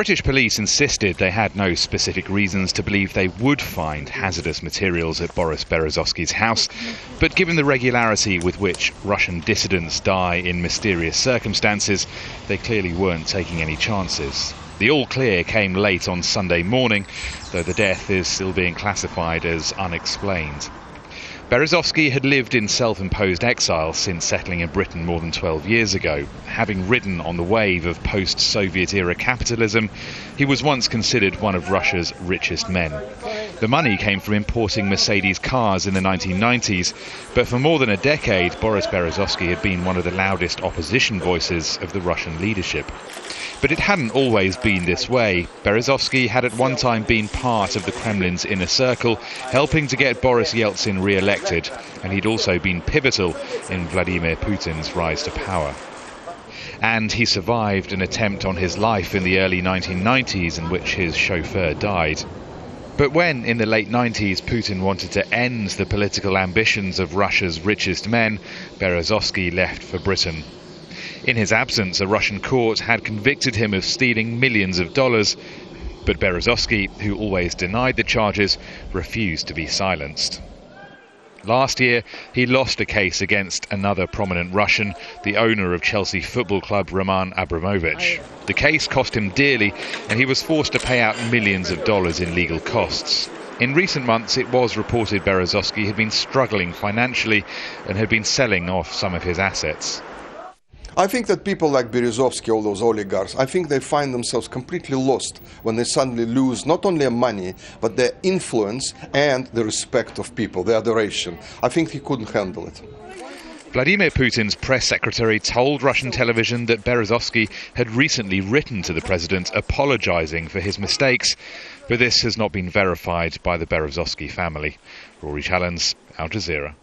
British police insisted they had no specific reasons to believe they would find hazardous materials at Boris Berezovsky's house, but given the regularity with which Russian dissidents die in mysterious circumstances, they clearly weren't taking any chances. The all-clear came late on Sunday morning, though the death is still being classified as unexplained. Berezovsky had lived in self-imposed exile since settling in Britain more than 12 years ago. Having ridden on the wave of post-Soviet-era capitalism, he was once considered one of Russia's richest men. The money came from importing Mercedes cars in the 1990s, but for more than a decade, Boris Berezovsky had been one of the loudest opposition voices of the Russian leadership. But it hadn't always been this way. Berezovsky had at one time been part of the Kremlin's inner circle, helping to get Boris Yeltsin re-elected, and he'd also been pivotal in Vladimir Putin's rise to power. And he survived an attempt on his life in the early 1990s in which his chauffeur died. But when, in the late 90s, Putin wanted to end the political ambitions of Russia's richest men, Berezovsky left for Britain. In his absence, a Russian court had convicted him of stealing millions of dollars, but Berezovsky, who always denied the charges, refused to be silenced. Last year, he lost a case against another prominent Russian, the owner of Chelsea football club Roman Abramovich. The case cost him dearly, and he was forced to pay out millions of dollars in legal costs. In recent months, it was reported Berezovsky had been struggling financially and had been selling off some of his assets. I think that people like Berezovsky, all those oligarchs, I think they find themselves completely lost when they suddenly lose not only their money, but their influence and the respect of people, the adoration. I think he couldn't handle it. Vladimir Putin's press secretary told Russian television that Berezovsky had recently written to the president apologising for his mistakes, but this has not been verified by the Berezovsky family. Rory, Challands, Al Jazeera.